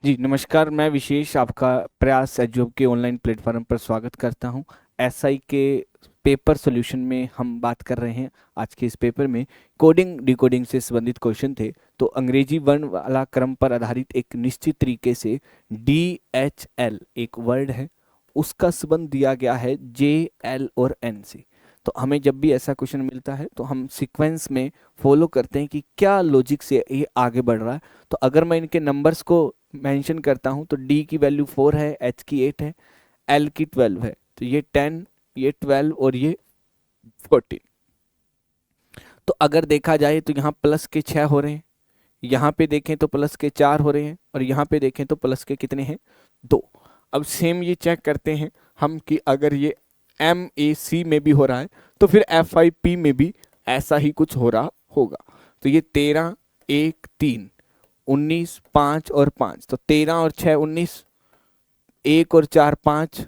जी नमस्कार। मैं विशेष आपका प्रयास एजुब के ऑनलाइन प्लेटफॉर्म पर स्वागत करता हूं। एसआई के पेपर सॉल्यूशन में हम बात कर रहे हैं। आज के इस पेपर में कोडिंग डिकोडिंग से संबंधित क्वेश्चन थे। तो अंग्रेजी वर्ण वाला क्रम पर आधारित एक निश्चित तरीके से DHL एक वर्ड है, उसका संबंध दिया गया है JL और N से। तो हमें जब भी ऐसा क्वेश्चन मिलता है तो हम सीक्वेंस में फॉलो करते हैं कि क्या लॉजिक से ये आगे बढ़ रहा है। तो अगर मैं इनके नंबर्स को मेंशन करता हूं तो D की वैल्यू 4 है, H की 8 है, L की 12 है, तो ये 10, ये 12 और ये 14। तो अगर देखा जाए तो यहाँ प्लस के 6 हो रहे हैं, यहाँ पे देखें तो प्लस के 4 हो रहे हैं, और यहाँ पे देखें तो प्लस के कितने हैं, 2। अब सेम ये चेक करते हैं हम कि अगर ये MAC में भी हो रहा है तो फिर FIP में भी ऐसा ही कुछ हो रहा होगा। तो ये 13, 1, 3, 19, 5 और 5, तो 13 और 6 19, 1 और 4 5,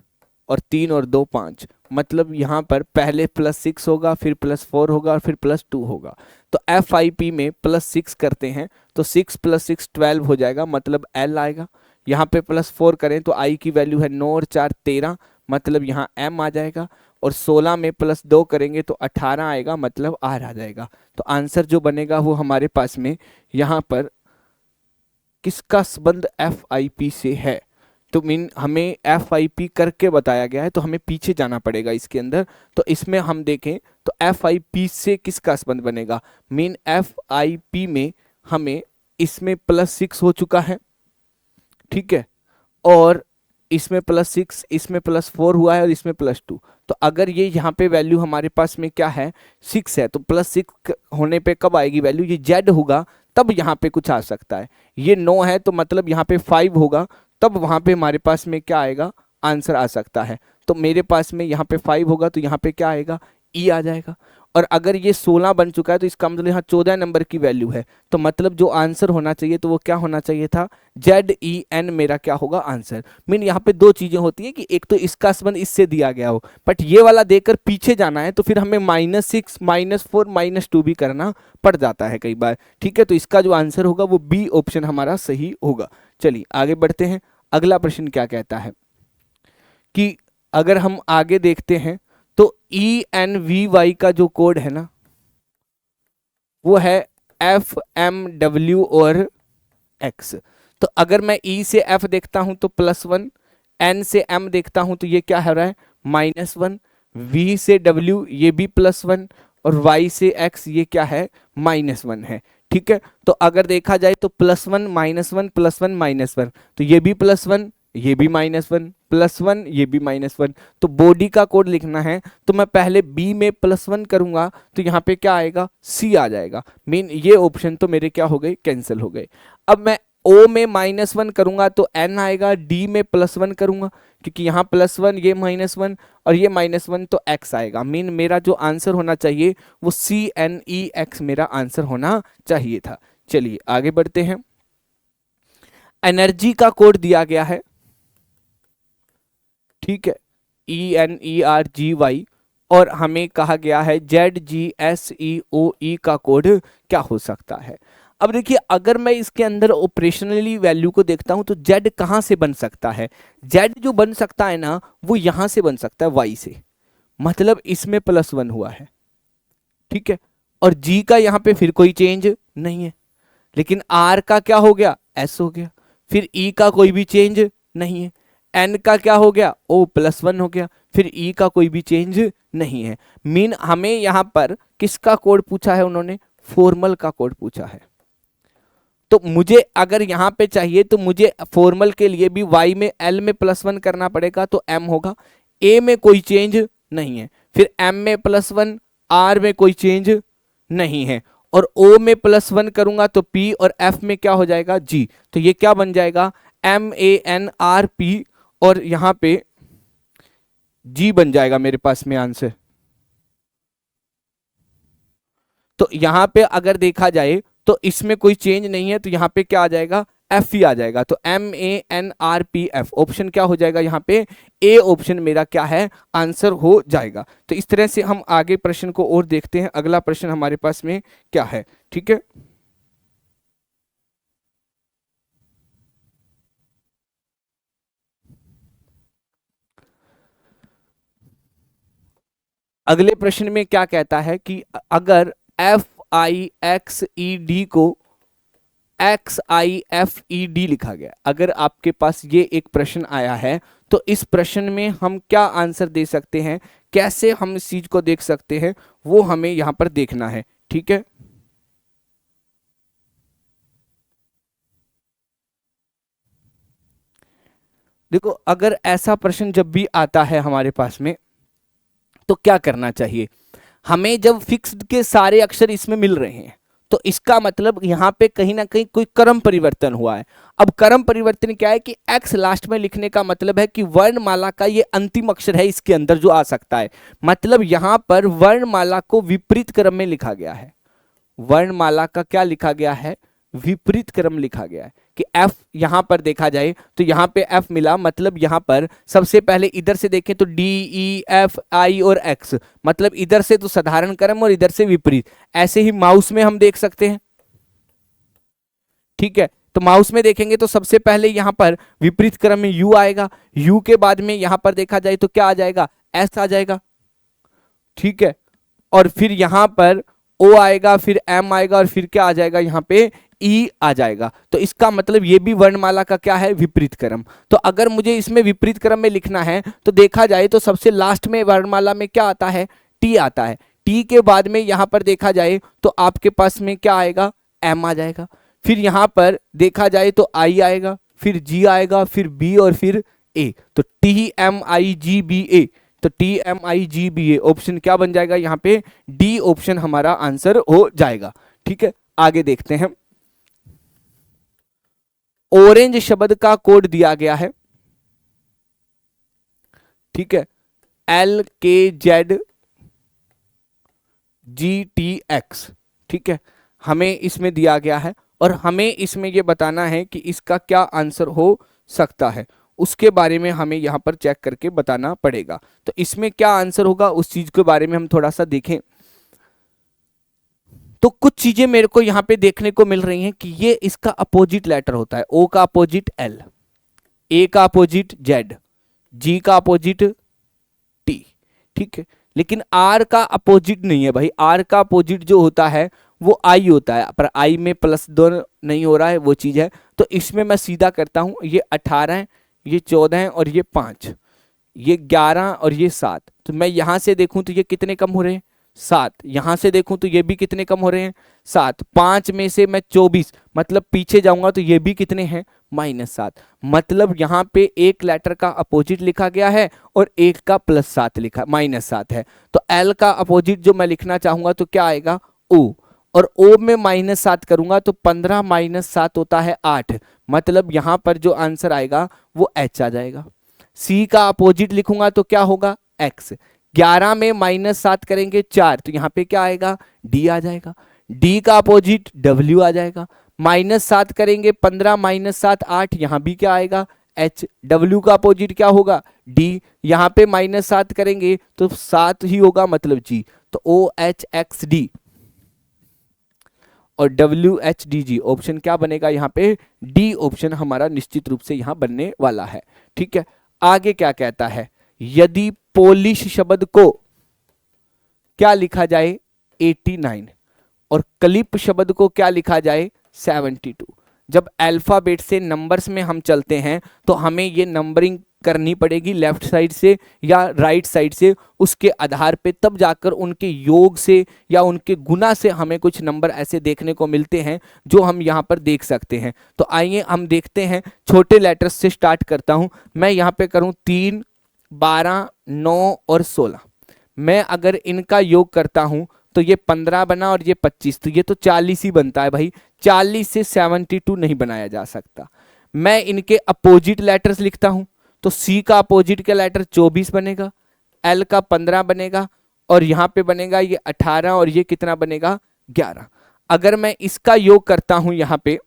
और 3 और 2 5। मतलब यहाँ पर पहले +6 होगा, फिर +4 होगा और फिर +2 होगा। तो FIP में +6 करते हैं तो 6 + 6 12 हो जाएगा, मतलब L आएगा। यहाँ पे +4 करें तो I की वैल्यू है 9 और 4 13, मतलब यहाँ M आ जाएगा। और 16 में +2 करेंगे तो 18 आएगा, मतलब R आ जाएगा। तो आंसर जो बनेगा वो हमारे पास में यहाँ पर किसका संबंध FIP से है। तो मीन हमें FIP करके बताया गया है तो हमें पीछे जाना पड़ेगा इसके अंदर। तो इसमें हम देखें तो FIP से किसका संबंध बनेगा। मीन FIP में हमें इसमें +6 हो चुका है, ठीक है, और इसमें +6, इसमें +4 हुआ है और इसमें +2। तो अगर ये यहाँ पे वैल्यू हमारे पास में क्या है, 6 है, तो +6 होने पे कब आएगी वैल्यू, ये Z होगा तब यहाँ पे कुछ आ सकता है। ये 9 है तो मतलब यहाँ पे 5 होगा, तब वहाँ पे हमारे पास में क्या आएगा, आंसर आ सकता है। तो मेरे पास में यहाँ पे 5 होगा तो यहाँ पे क्या आएगा, E आ जाएगा। और अगर ये 16 बन चुका है तो इसका मतलब यहाँ 14 नंबर की वैल्यू है, तो मतलब जो आंसर होना चाहिए तो वो क्या होना चाहिए था, ZEN मेरा क्या होगा आंसर। मीन यहाँ पे दो चीजें होती है कि एक तो इसका संबंध इससे दिया गया हो, बट ये वाला देकर पीछे जाना है तो फिर हमें -6 -4 -2 भी करना पड़ जाता है कई बार, ठीक है। तो इसका जो आंसर होगा वो B ऑप्शन हमारा सही होगा। चलिए आगे बढ़ते हैं। अगला प्रश्न क्या कहता है कि अगर हम आगे देखते हैं तो ENVY का जो कोड है ना वो है FMW और X। तो अगर मैं E से F देखता हूं तो +1, N से M देखता हूं तो ये क्या हो रहा है, -1, V से W ये भी +1, और Y से X ये क्या है, -1 है, ठीक है। तो अगर देखा जाए तो +1 -1 +1 -1, तो ये भी +1, ये भी -1 +1, ये भी -1। तो बॉडी का कोड लिखना है तो मैं पहले B में +1 करूंगा तो यहाँ पे क्या आएगा, C आ जाएगा। मीन ये ऑप्शन तो मेरे क्या हो गए, कैंसिल हो गए। अब मैं O में -1 करूंगा तो N आएगा, D में +1 करूंगा क्योंकि यहाँ +1 ये -1 और ये -1 तो X आएगा। मीन मेरा जो आंसर होना चाहिए वो CNEX मेरा आंसर होना चाहिए था। चलिए आगे बढ़ते हैं। एनर्जी का कोड दिया गया है, ठीक है, ENERGY, और हमें कहा गया है ZGSEOE का कोड क्या हो सकता है। अब देखिए अगर मैं इसके अंदर ऑपरेशनली वैल्यू को देखता हूं तो Z कहां से बन सकता है, Z जो बन सकता है ना वो यहां से बन सकता है Y से, मतलब इसमें +1 हुआ है, ठीक है। और G का यहाँ पे फिर कोई चेंज नहीं है, लेकिन R का क्या हो गया, S हो गया। फिर E का कोई भी चेंज नहीं है, N का क्या हो गया, O +1 हो गया, फिर E का कोई भी चेंज नहीं है। मीन हमें यहां पर किसका कोड पूछा है, उन्होंने फॉर्मल का कोड पूछा है। तो मुझे अगर यहां पे चाहिए तो मुझे फॉर्मल के लिए भी Y में L में +1 करना पड़ेगा तो M होगा, A में कोई चेंज नहीं है, फिर M में +1, R में कोई चेंज नहीं है, और O में +1 करूंगा तो P, और F में क्या हो जाएगा, G। तो ये क्या बन जाएगा, MANRP, और यहां पे G बन जाएगा मेरे पास में आंसर। तो यहां पे अगर देखा जाए तो इसमें कोई चेंज नहीं है तो यहां पे क्या आ जाएगा, F ही आ जाएगा। तो MANRPF ऑप्शन क्या हो जाएगा, यहाँ पे A ऑप्शन मेरा क्या है, आंसर हो जाएगा। तो इस तरह से हम आगे प्रश्न को और देखते हैं। अगला प्रश्न हमारे पास में क्या है, ठीक है। अगले प्रश्न में क्या कहता है कि अगर FIXED को XIFED लिखा गया, अगर आपके पास ये एक प्रश्न आया है तो इस प्रश्न में हम क्या आंसर दे सकते हैं, कैसे हम इस चीज को देख सकते हैं, वो हमें यहां पर देखना है। ठीक है, देखो अगर ऐसा प्रश्न जब भी आता है हमारे पास में तो क्या करना चाहिए, हमें जब फिक्स्ड के सारे अक्षर इसमें मिल रहे हैं तो इसका मतलब यहाँ पे कहीं ना कहीं कोई क्रम परिवर्तन हुआ है। अब क्रम परिवर्तन क्या है कि x लास्ट में लिखने का मतलब है कि वर्णमाला का ये अंतिम अक्षर है इसके अंदर जो आ सकता है, मतलब यहाँ पर वर्णमाला को विपरीत क्रम में लिखा गया है। वर्णमाला का क्या लिखा गया है, विपरीत क्रम लिखा गया है कि F यहां पर देखा जाए तो यहां पे F मिला, मतलब यहां पर सबसे पहले इधर से देखें तो D E F I और X, मतलब इधर से तो साधारण क्रम और इधर से विपरीत। ऐसे ही माउस में हम देख सकते हैं। ठीक है, तो माउस में देखेंगे तो सबसे पहले यहां पर विपरीत क्रम में U आएगा, U के बाद में यहां पर देखा जाए तो क्या आ जाएगा, S आ जाएगा। ठीक है, और फिर यहां पर O आएगा, फिर M आएगा और फिर क्या आ जाएगा, यहां पे ई आ जाएगा। तो इसका मतलब ये भी वर्णमाला का क्या है, विपरीत क्रम। तो अगर मुझे इसमें विपरीत क्रम में लिखना है तो देखा जाए तो सबसे लास्ट में वर्णमाला में क्या आता है, टी आता है। टी के बाद में यहां पर देखा जाए तो आपके पास में क्या आएगा, एम आ जाएगा। फिर यहां पर देखा जाए तो आई आएगा, फिर जी आएगा, फिर बी और फिर ए। तो TMIGBA, तो TMIGBA ऑप्शन क्या बन जाएगा, यहां पे डी ऑप्शन हमारा आंसर हो जाएगा। ठीक है, आगे देखते हैं। ऑरेंज शब्द का कोड दिया गया है। ठीक है, LKZGTX। ठीक है, हमें इसमें दिया गया है और हमें इसमें यह बताना है कि इसका क्या आंसर हो सकता है, उसके बारे में हमें यहां पर चेक करके बताना पड़ेगा। तो इसमें क्या आंसर होगा उस चीज के बारे में हम थोड़ा सा देखें। तो कुछ चीजें मेरे को यहां पे देखने को मिल रही हैं कि ये इसका अपोजिट लेटर होता है। O का अपोजिट L, A का अपोजिट Z, G का अपोजिट T। ठीक है, लेकिन R का अपोजिट नहीं है भाई। R का अपोजिट जो होता है वो I होता है, पर I में +2 नहीं हो रहा है, वो चीज है। तो इसमें मैं सीधा करता हूं, ये 18 है, ये 14 है और ये 5, ये 11 और ये 7। तो मैं यहां से देखूं तो ये कितने कम हो रहे हैं, 7। यहां से देखूं तो ये भी कितने कम हो रहे हैं, 7। 5 में से मैं 24, मतलब पीछे जाऊंगा तो ये भी कितने हैं, -7। मतलब यहां पे एक लेटर का अपोजिट लिखा गया है और एक का +7 लिखा, -7 है। तो L का अपोजिट जो मैं लिखना चाहूंगा तो क्या आएगा, O। और O में -7 करूंगा तो 15 -7 होता है 8, मतलब यहां पर जो आंसर आएगा वो H आ जाएगा। C का अपोजिट लिखूंगा तो क्या होगा, X। 11 में -7 करेंगे 4, तो यहाँ पे क्या आएगा, D आ जाएगा। D का अपोजिट W आ जाएगा। -7 करेंगे 15 -7 8, यहाँ भी क्या आएगा, H। W का अपोजिट क्या होगा, D। यहाँ पे -7 करेंगे तो 7 ही होगा, मतलब G। तो OHXD और WHDG ऑप्शन क्या बनेगा, यहाँ पे D ऑप्शन हमारा निश्चित रूप से यहाँ बनने वाला है। ठीक है, आगे क्या कहता है, यदि पोलिश शब्द को क्या लिखा जाए, 89, और क्लिप शब्द को क्या लिखा जाए, 72। जब अल्फाबेट से नंबर्स में हम चलते हैं तो हमें ये नंबरिंग करनी पड़ेगी लेफ्ट साइड से या राइट साइड से, उसके आधार पे तब जाकर उनके योग से या उनके गुना से हमें कुछ नंबर ऐसे देखने को मिलते हैं जो हम यहाँ पर देख सकते हैं। तो आइए हम देखते हैं, छोटे लेटर्स से स्टार्ट करता हूँ मैं। यहाँ पे करूँ 3, 12, 9 और 16। मैं अगर इनका योग करता हूं तो ये 15 बना और ये 25, तो ये तो 40 ही बनता है भाई। 40 से 72 नहीं बनाया जा सकता। मैं इनके अपोजिट लेटर्स लिखता हूं तो C का अपोजिट का लेटर 24 बनेगा, L का 15 बनेगा और यहां पे बनेगा ये 18 और ये कितना बनेगा, 11। अगर मैं इसका योग करता हूं यहां पे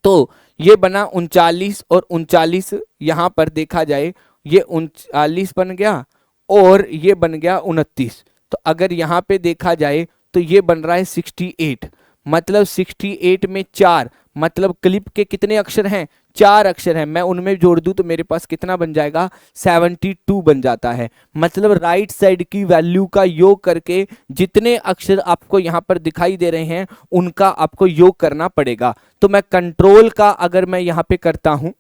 तो ये बना 39 और 39, यहां पर देखा जाए ये 39 बन गया और ये बन गया 29। तो अगर यहाँ पे देखा जाए तो ये बन रहा है 68, मतलब 68 में 4, मतलब क्लिप के कितने अक्षर हैं, 4 अक्षर हैं, मैं उनमें जोड़ दूं तो मेरे पास कितना बन जाएगा, 72 बन जाता है। मतलब राइट साइड की वैल्यू का योग करके जितने अक्षर आपको यहां पर दिखाई दे रहे हैं उनका आपको योग करना पड़ेगा। तो मैं कंट्रोल का अगर मैं यहां पे करता हूं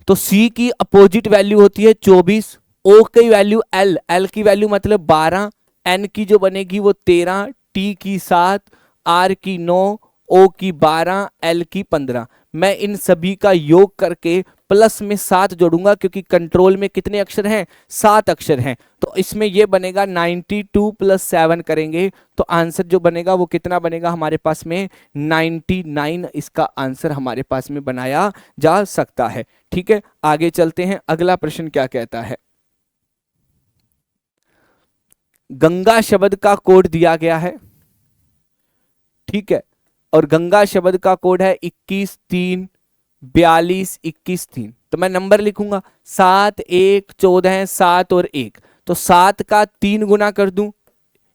तो C की अपोजिट वैल्यू होती है 24, O की वैल्यू L की वैल्यू मतलब 12, N की जो बनेगी वो 13, T की 7, R की 9, O की 12, L की 15। मैं इन सभी का योग करके प्लस में 7 जोड़ूंगा क्योंकि कंट्रोल में कितने अक्षर हैं, 7 अक्षर हैं। तो इसमें ये बनेगा 92 + 7 करेंगे तो आंसर जो बनेगा वो कितना बनेगा हमारे पास में, 99 इसका आंसर हमारे पास में बनाया जा सकता है। ठीक है, आगे चलते हैं। अगला प्रश्न क्या कहता है, गंगा शब्द का कोड दिया गया है। ठीक है, और गंगा शब्द का कोड है 21 3 42 21 3। तो मैं नंबर लिखूंगा 7 1 14 7 और 1। तो 7 का 3 गुना कर दूं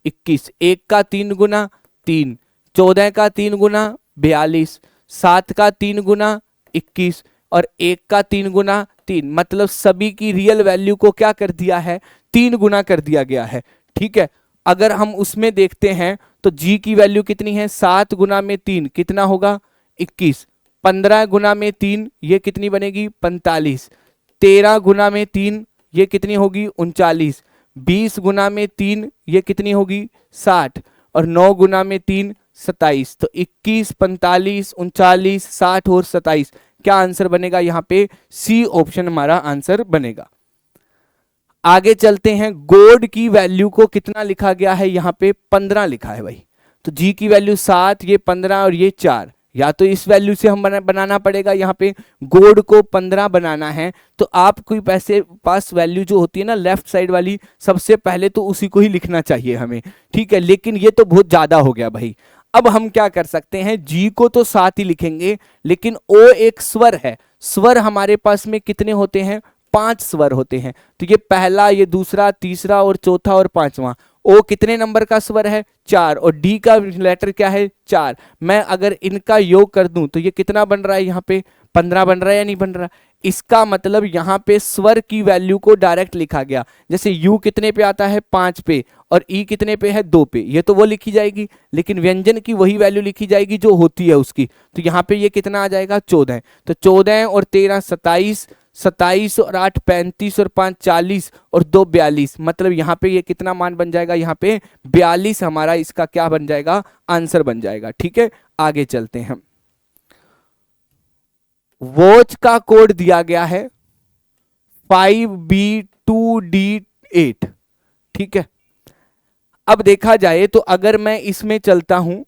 21, 1 का 3 गुना 3, 14 का 3 गुना 42, 7 का 3 गुना 21 और 1 का 3 गुना 3। मतलब सभी की रियल वैल्यू को क्या कर दिया है, 3 गुना कर दिया गया है। ठीक है, अगर हम उसमें देखते हैं तो जी की वैल्यू कितनी है, 7 गुना में 3 कितना होगा 21, 15 गुना में 3 ये कितनी बनेगी 45, 13 गुना में 3 ये कितनी होगी 39, 20 गुना में 3 ये कितनी होगी 60 और 9 गुना में 3 27। तो 21 45 39 60 और 27 क्या आंसर बनेगा यहाँ पे, सी ऑप्शन हमारा आंसर बनेगा। आगे चलते हैं, गोड की वैल्यू को कितना लिखा गया है, यहाँ पे 15 लिखा है भाई। तो जी की वैल्यू 7, ये 15 और ये 4, या तो इस वैल्यू से हम बनाना पड़ेगा, यहाँ पे गोड को 15 बनाना है। तो आपको पैसे पास वैल्यू जो होती है ना लेफ्ट साइड वाली, सबसे पहले तो उसी को ही लिखना चाहिए हमें। ठीक है, लेकिन ये तो बहुत ज्यादा हो गया भाई। अब हम क्या कर सकते हैं, जी को तो 7 ही लिखेंगे, लेकिन ओ एक स्वर है। स्वर हमारे पास में कितने होते हैं, 5 स्वर होते हैं। तो ये पहला, ये दूसरा, तीसरा और चौथा और 5वां। ओ कितने नंबर का स्वर है, 4, और डी का लेटर क्या है 4। मैं अगर इनका योग कर दूं तो ये कितना बन रहा है, यहाँ पे 15 बन रहा है या नहीं बन रहा। इसका मतलब यहाँ पे स्वर की वैल्यू को डायरेक्ट लिखा गया। जैसे यू कितने पे आता है 5 पे और ई कितने पे है 2 पे, ये तो वो लिखी जाएगी, लेकिन व्यंजन की वही वैल्यू लिखी जाएगी जो होती है उसकी। तो यहाँ पे ये कितना आ जाएगा 14। तो 14 और 13 27, 27 और 8 35 और 5 40 और 2 42। मतलब यहाँ पे ये कितना मान बन जाएगा, यहाँ पे 42 हमारा इसका क्या बन जाएगा, आंसर बन जाएगा। ठीक है, आगे चलते हैं। वॉच का कोड दिया गया है 5B2D8। ठीक है, अब देखा जाए तो अगर मैं इसमें चलता हूं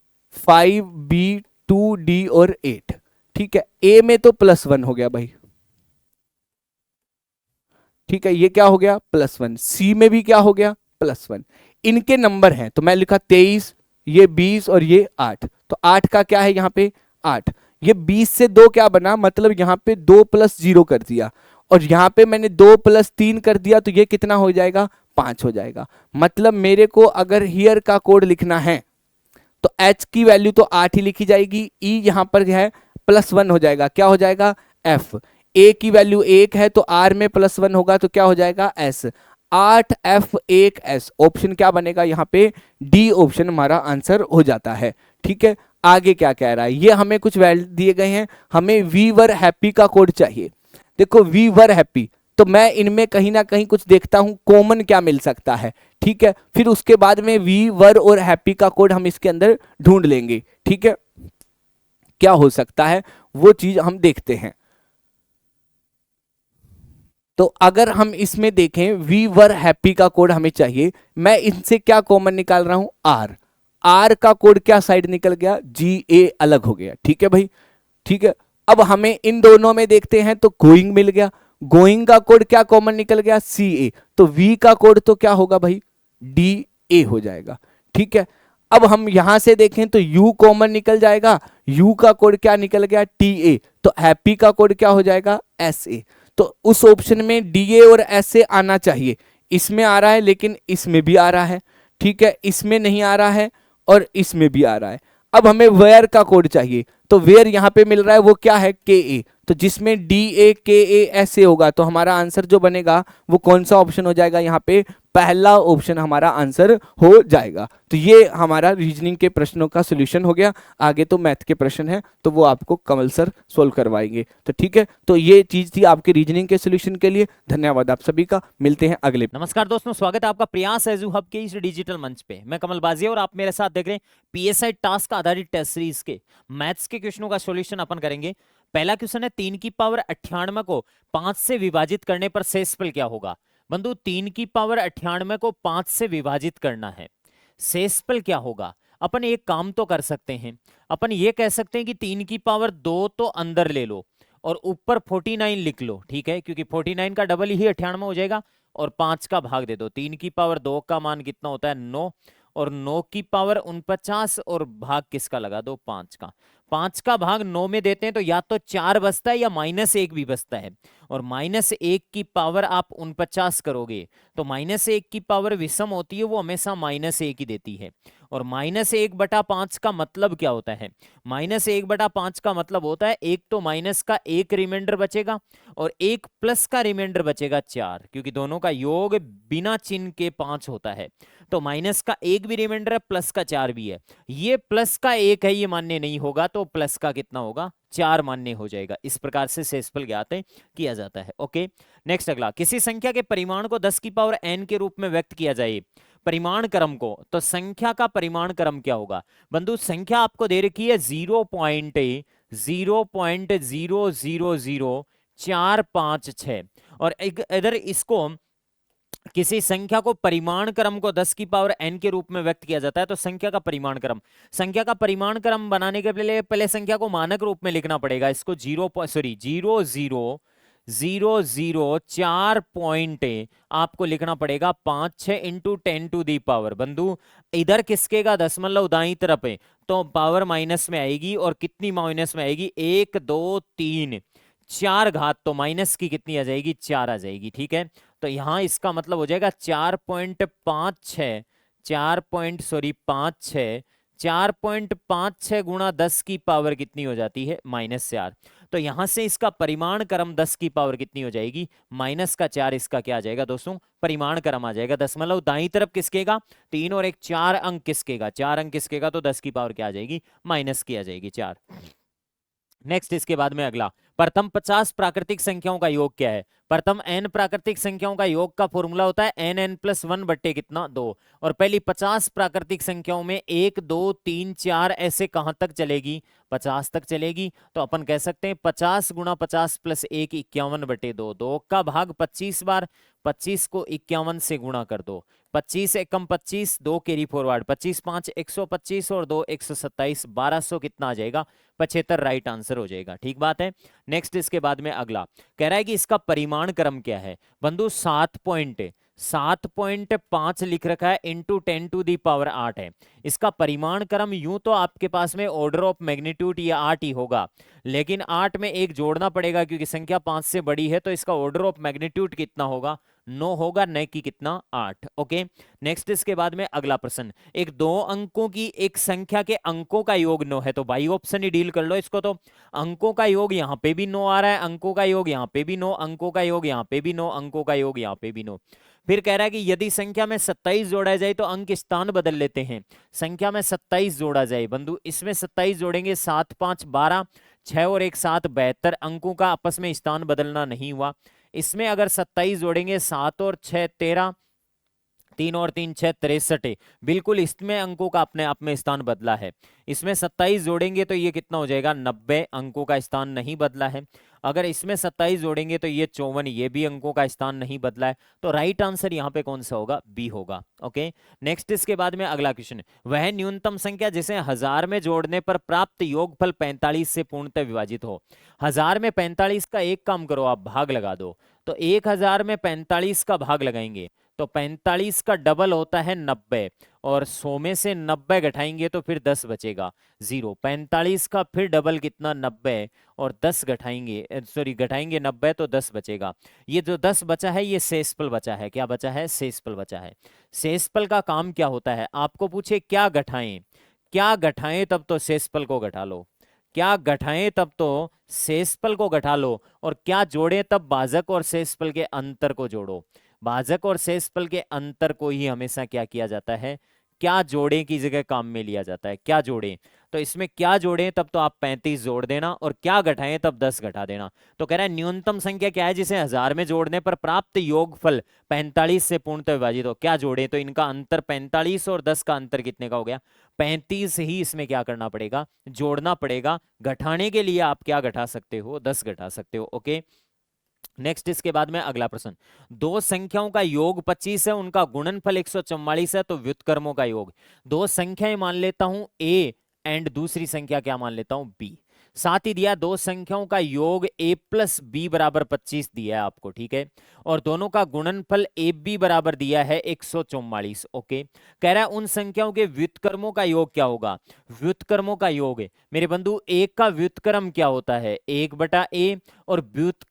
5B2D और 8, ठीक है, ए में तो +1 हो गया भाई। ठीक है, ये क्या हो गया +1, सी में भी क्या हो गया +1। इनके नंबर हैं तो मैं लिखा 23, ये 20 और ये 8। तो 8 का क्या है यहाँ पे 8, ये 20 से 2 क्या बना, मतलब यहाँ पे 2 + 0 कर दिया, और यहाँ पे मैंने 2 + 3 कर दिया, तो ये कितना हो जाएगा 5 हो जाएगा। मतलब मेरे को अगर हियर का कोड लिखना है तो H की वैल्यू तो 8 ही लिखी जाएगी, E यहाँ पर है +1 हो जाएगा, क्या हो जाएगा F। A की वैल्यू 1 है तो R में +1 होगा तो क्या हो जाएगा S। 8F1S ऑप्शन क्या बनेगा यहाँ पे, डी ऑप्शन हमारा आंसर हो जाता है। ठीक है, आगे क्या कह रहा है, ये हमें कुछ वैल्यू दिए गए हैं, हमें वी वर हैप्पी का कोड चाहिए। देखो वी वर हैप्पी, तो मैं इनमें कहीं ना कहीं कुछ देखता हूं कॉमन क्या मिल सकता है। ठीक है, फिर उसके बाद में वी वर और हैप्पी का कोड हम इसके अंदर ढूंढ लेंगे। ठीक है, क्या हो सकता है वो चीज हम देखते हैं। तो अगर हम इसमें देखें वी वर हैप्पी का कोड हमें चाहिए, मैं इनसे क्या कॉमन निकाल रहा हूं आर। आर का कोड क्या साइड निकल गया, जी ए अलग हो गया। ठीक है भाई, ठीक है, अब हमें इन दोनों में देखते हैं तो गोइंग मिल गया, गोइंग का कोड क्या कॉमन निकल गया सी ए, तो वी का कोड तो क्या होगा भाई डी ए हो जाएगा। ठीक है, अब हम यहां से देखें तो यू कॉमन निकल जाएगा, यू का कोड क्या निकल गया टी ए, तो हैप्पी का कोड क्या हो जाएगा एस ए। तो उस ऑप्शन में डी ए और एस ए आना चाहिए, इसमें आ रहा है लेकिन इसमें भी आ रहा है। ठीक है, इसमें नहीं आ रहा है और इसमें भी आ रहा है। अब हमें वेयर का कोड चाहिए, तो वेयर यहाँ पे मिल रहा है वो क्या है, के ए, तो जिसमें डी ए के ए ऐसे होगा, तो हमारा आंसर जो बनेगा वो कौन सा ऑप्शन हो जाएगा, यहाँ पे पहला ऑप्शन हमारा आंसर हो जाएगा। तो ये हमारा रीजनिंग के प्रश्नों का सोल्यूशन हो गया। आगे तो मैथ के प्रश्न है तो वो आपको कमल सर सोल्व करवाएंगे। तो ठीक है, तो ये चीज थी आपके रीजनिंग के सोल्यूशन के लिए। धन्यवाद आप सभी का, मिलते हैं अगले। नमस्कार दोस्तों, स्वागत है आपका प्रयास एजू हब के इस डिजिटल मंच पे। मैं कमल बाजिया और आप मेरे साथ देख रहे हैं पीएसआई टास्क आधारित टेस्ट सीरीज के मैथ्स के क्वेश्चनों का सॉल्यूशन अपन करेंगे। पहला क्वेश्चन है 3 की पावर 98 को 5 से विभाजित करने पर शेषफल क्या होगा। बंधु 3 की पावर 98 को 5 से विभाजित करना है, शेषफल क्या होगा। अपन एक काम तो कर सकते हैं, अपन ये कह सकते हैं कि 3 की पावर 2 तो अंदर ले लो और ऊपर 49 लिख लो, ठीक है, क्योंकि 49 का डबल ही 98 हो जाएगा और 5 का भाग दे दो। 3 की पावर 2 का मान कितना होता है, 9, और 9 की पावर 49 और भाग किसका लगा दो, 5 का। 5 का भाग 9 में देते हैं तो या तो 4 बचता है या -1 भी बचता है, और -1 की पावर आप 49 करोगे तो -1 की पावर विषम होती है, वो हमेशा -1 ही देती है। और -1/5 का मतलब क्या होता है, -1/5 का मतलब होता है एक तो माइनस का एक रिमाइंडर बचेगा और एक प्लस का रिमाइंडर बचेगा 4, क्योंकि दोनों का योग बिना चिन्ह के 5 होता है। तो माइनस का एक भी रिमाइंडर है, प्लस का 4 भी है। ये प्लस का 1 है, ये मान्य नहीं होगा, तो प्लस का कितना होगा, 4 मान्य हो जाएगा। इस प्रकार से शेषफल ज्ञात किया जाता है। ओके, नेक्स्ट अगला, किसी संख्या के परिमाण को 10 की पावर n के रूप में व्यक्त किया जाए, परिमाण क्रम को, तो संख्या का परिमाण क्रम क्या होगा। बंधु संख्या आपको दे रखी है 0.0000456 और इधर इसको किसी संख्या को परिमाण क्रम को 10 की पावर n के रूप में व्यक्त किया जाता है। तो संख्या का परिमाण क्रम, संख्या का परिमाण क्रम बनाने के पहले संख्या को मानक रूप में लिखना पड़ेगा। इसको 0.004 पॉइंट आपको लिखना पड़ेगा 5 6 इंटू 10 टू दी पावर। बंधु इधर किसके का दशमलव दाई तरफ है तो पावर माइनस में आएगी, और कितनी माइनस में आएगी, 1 2 3 4 घात, तो माइनस की कितनी आ जाएगी, 4 आ जाएगी। ठीक है, तो यहां इसका मतलब हो जाएगा 4.56 4.56 गुणा 10 की पावर कितनी हो जाती है, -4। तो यहां से इसका परिमाण क्रम 10 की पावर कितनी हो जाएगी, -4। इसका क्या आ जाएगा दोस्तों, परिमाण क्रम आ जाएगा। दशमलव दाईं तरफ किसकेगा, 3 और 1 4 अंक किसकेगा, 4 अंक किसकेगा, तो 10 की पावर क्या आ जाएगी, माइनस की आ जाएगी 4। नेक्स्ट इसके बाद में अगला, प्रथम 50 प्राकृतिक संख्याओं का योग क्या है। प्रथम n प्राकृतिक संख्याओं का योग का फॉर्मूला होता है n+1 बट्टे कितना, 2। और पहली 50 प्राकृतिक संख्याओं में 1 2 3 4 ऐसे कहां तक चलेगी, 50 तक चलेगी। तो अपन कह सकते हैं 50 गुणा 50 + 1 51/2, 2 का भाग 25 बार, 25 को 51 से गुणा कर दो, 25 एकम 25, 2 कैरी फॉरवर्ड, 25 5 125 और 2 127, 1200 कितना आ जाएगा, 75 राइट आंसर हो जाएगा। ठीक बात है। नेक्स्ट इसके बाद में अगला कह रहा है कि इसका परिमाण क्रम क्या है। बंधु 7.5 लिख रखा है, इंटू 10 टू दी पावर 8 है। इसका परिमाण क्रम यूं तो आपके पास में ऑर्डर ऑफ मैग्नीट्यूड ये 8 ही होगा, लेकिन 8 में एक जोड़ना पड़ेगा क्योंकि संख्या 5 से बड़ी है, तो इसका ऑर्डर ऑफ मैग्नीट्यूड कितना होगा, 9 होगा, न कि कितना, 8। ओके, नेक्स्ट इसके बाद में अगला प्रश्न, एक 2 अंकों की एक संख्या के अंकों का योग 9 है, तो बाई ऑप्शन ही डील कर लो इसको। तो अंकों का योग यहां पे भी 9 आ रहा है, अंकों का योग यहां पे भी 9, अंकों का योग यहां पे भी 9, अंकों का योग यहां पे भी 9। फिर कह रहा है कि यदि संख्या में 27 जोड़ा जाए तो अंक स्थान बदल लेते हैं। संख्या में 27 जोड़ा जाए, बंधु इसमें 27 जोड़ेंगे, 7 5 12, 6 और 1 7, 72 अंकों का आपस में स्थान बदलना नहीं हुआ। इसमें अगर 27 जोड़ेंगे, 7 और 6 13, 3 और 3 6 63, बिल्कुल इसमें अंकों का अपने आप में स्थान बदला है। इसमें 27 जोड़ेंगे तो ये कितना हो जाएगा, 90 अंकों का स्थान नहीं बदला है। अगर इसमें 27 जोड़ेंगे तो ये 54, ये भी अंकों का स्थान नहीं बदला है। तो राइट आंसर यहाँ पे कौन सा होगा, बी होगा। ओके, नेक्स्ट इसके बाद में अगला क्वेश्चन, वह न्यूनतम संख्या जिसे 1000 में जोड़ने पर प्राप्त योगफल 45 से पूर्णतः विभाजित हो। 1000 में 45 का एक काम करो, आप भाग लगा दो। तो 1000 में 45 का भाग लगाएंगे तो 45 का डबल होता है 90, और 100 में से 90 घटाएंगे तो फिर 10 बचेगा, 0। 45 का फिर डबल कितना, 90, और 10 घटाएंगे 90 तो 10 बचेगा। ये जो 10 बचा है ये शेषफल बचा है। क्या बचा है, शेषफल बचा है। शेषफल का काम क्या होता है, आपको पूछे क्या घटाएं, क्या घटाएं तब तो शेषफल को घटा लो, क्या घटाएं तब तो शेषफल को घटा लो, और क्या जोड़ें तब भाजक और शेषफल के अंतर को जोड़ो। भाजक और शेषफल के अंतर को ही हमेशा क्या किया जाता है, क्या जोड़ें की जगह काम में लिया जाता है, क्या जोड़ें। तो इसमें क्या जोड़ें तब तो आप 35 जोड़ देना, और क्या घटाएं तब 10 घटा देना। तो कह रहा है न्यूनतम संख्या क्या है जिसे 1000 में जोड़ने पर प्राप्त योगफल 45 से पूर्णतः विभाजित हो। क्या जोड़ें, तो इनका अंतर 45 और 10 का अंतर कितने का हो गया, 35 ही इसमें क्या करना पड़ेगा, जोड़ना पड़ेगा। घटाने के लिए आप क्या घटा सकते हो, 10 घटा सकते हो। ओके, नेक्स्ट इसके बाद में अगला प्रश्न, दो संख्याओं का योग 25 है, उनका गुणनफल 144 है, तो व्युत्क्रमों का योग। दो संख्याएं मान लेता हूं ए, एंड दूसरी संख्या क्या मान लेता हूं बी। साथ ही दिया दो संख्याओं का योग a प्लस बी बराबर 25 दिया है आपको, ठीक है, और दोनों का गुणनफल ए बी बराबर दिया है 144। ओके, कह रहा है उन संख्याओं के व्युत्क्रमों का योग क्या होगा। व्युत्क्रमों का योग है मेरे बंधु, एक का व्युत्क्रम क्या होता है 1/a, और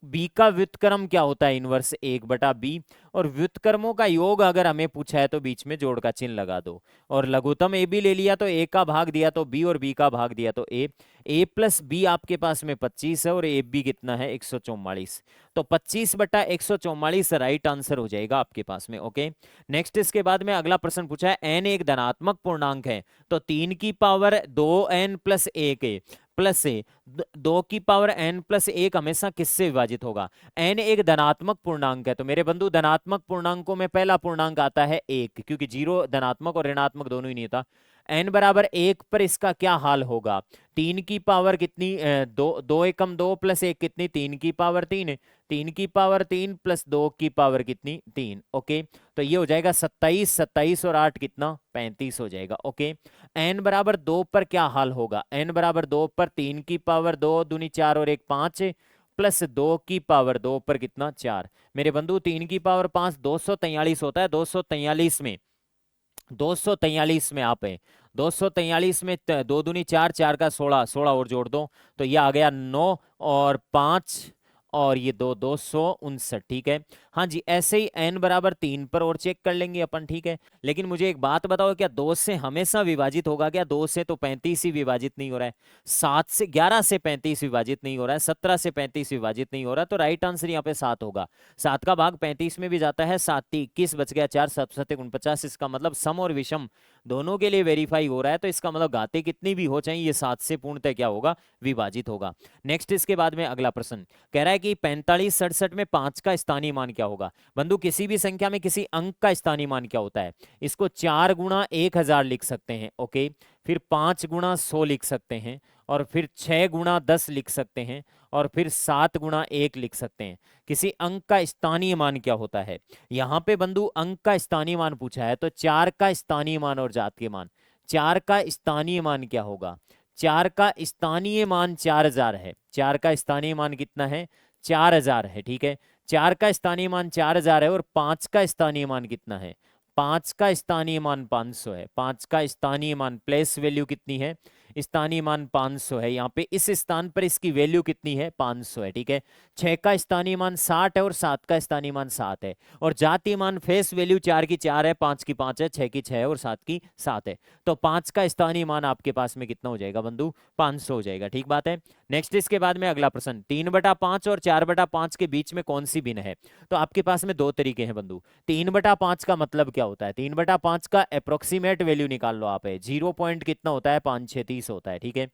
बी का व्युत्क्रम क्या होता है इनवर्स 1/b। और व्युत्क्रमों का योग अगर हमें पूछा है तो बीच में जोड़ का चिन्ह लगा दो, और लघुत्तम ए बी ले लिया तो ए का भाग दिया तो बी, और बी का भाग दिया तो ए प्लस बी आपके पास में 25 है, और ए बी कितना है 144। तो 25/144 राइट आंसर हो जाएगा आपके पास में। ओके, नेक्स्ट इसके बाद में अगला प्रश्न पूछा है एन एक धनात्मक पूर्णांक है, तो 3 की पावर 2n प्लस 1 है, प्लस से 2 की पावर n प्लस 1 हमेशा किससे विभाजित होगा। n एक धनात्मक पूर्णांक है, तो मेरे बंधु धनात्मक पूर्णांकों में पहला पूर्णांक आता है 1, क्योंकि 0 धनात्मक और ऋणात्मक दोनों ही नहीं होता। n बराबर 1 पर इसका क्या हाल होगा, 3 की पावर कितनी, 2 एकम 2 प्लस 1 कितनी, 3 की पावर 3, 3 की पावर 3 प्लस 2 की पावर कितनी 3। ओके, तो ये हो जाएगा 27, 27 और 8 कितना 35 हो जाएगा। ओके, n बराबर 2 पर क्या हाल होगा, n बराबर 2 पर 3 की पावर 2 दूनी 4 और 1 5, प्लस 2 की पावर 2 पर कितना 4। मेरे बंधु 3 की पावर 5 243 होता है, 243 में आप है 243 में 2 दूनी 4, 4 का 16, 16 और जोड़ दो तो ये आ गया 9 और 5 और ये 259। ठीक है, हाँ जी, ऐसे ही n बराबर 3 पर और चेक कर लेंगे अपन। ठीक है, लेकिन मुझे एक बात बताओ, क्या 2 से हमेशा विभाजित होगा क्या, 2 से तो 35 ही विभाजित नहीं हो रहा है, 7 से 11 से 35 विभाजित नहीं हो रहा है, 17 से 35 विभाजित नहीं हो रहा, तो राइट आंसर यहाँ पे 7 होगा। 7 का भाग 35 में भी जाता है, 7 21 बच गया, 4 7 7 49। इसका मतलब सम और विषम दोनों के लिए वेरीफाई हो रहा है, तो इसका मतलब घाते कितनी भी हो चाहिए ये 7 से पूर्णतः क्या होगा, विभाजित होगा। नेक्स्ट इसके बाद में अगला प्रश्न कह रहा है कि 45 67 में 5 का स्थानीय मान क्या होगा। बंधु किसी भी संख्या में किसी अंक का स्थानीय मान क्या होता है, इसको 4 गुणा 1000 लिख सकते हैं। ओके, फिर 5 गुणा 100 लिख सकते हैं, और फिर 6 गुणा 10 लिख सकते हैं, और फिर 7 गुणा 1 लिख सकते हैं। किसी अंक का स्थानीय मान क्या होता है, यहां पे बंधु अंक का स्थानीय मान पूछा है, तो 4 का स्थानीय मान और जात के मान, 4 का स्थानीय मान क्या होगा, 4 का स्थानीय मान 4000 है, 4 का स्थानीय मान कितना है 4000 है। ठीक है, 4 का स्थानीय मान 4000 है, और 5 का स्थानीय मान कितना है, 5 का स्थानीय मान 500 है। 5 का स्थानीय मान प्लेस वैल्यू कितनी है, स्थानीय मान 500 है, यहाँ पे इस स्थान पर इसकी वैल्यू कितनी है 500 है। ठीक है, 6 का स्थानीय मान 60 है, और 7 का स्थानीय मान 7 है, और जातीय मान फेस वैल्यू 4 की 4 है, 5 की 5 है, 6 की 6 है, और 7 की 7 है। तो 5 का स्थानीय मान आपके पास में कितना हो जाएगा बंधु, 500 हो जाएगा। ठीक बात है। नेक्स्ट इसके बाद में अगला प्रश्न, 3/5 और 4/5 के बीच में कौन सी भिन्न है। तो आपके पास में 2 तरीके हैं बंधु। 3/5 का मतलब क्या होता है, 3/5 का अप्रोक्सीमेट वैल्यू निकाल लो आप, है 0 पॉइंट कितना होता है 5 6 30 होता है। ठीक है,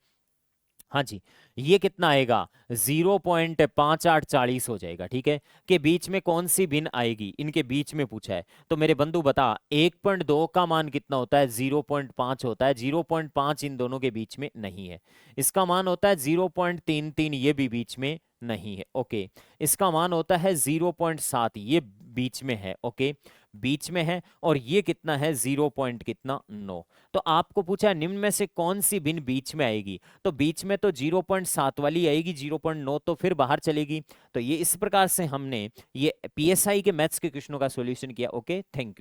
हाँ जी, ये कितना आएगा 0.5840 हो जाएगा। ठीक है, के बीच में कौन सी भिन्न आएगी, इनके बीच में पूछा है, तो मेरे बंधु बता 1.2 का मान कितना होता है 0.5 होता है, 0.5 इन दोनों के बीच में नहीं है। इसका मान होता है 0.33, ये भी बीच में नहीं है। ओके, इसका मान होता है 0.7, ये बीच में है। ओके, बीच में है, और ये कितना है 0 पॉइंट कितना 9। तो आपको पूछा निम्न में से कौन सी भिन्न बीच में आएगी, तो बीच में तो 0.7 वाली आएगी, 0.9 तो फिर बाहर चलेगी। तो ये इस प्रकार से हमने ये पीएसआई के मैथ्स के क्वेश्चनों का सॉल्यूशन किया। Okay, thank you.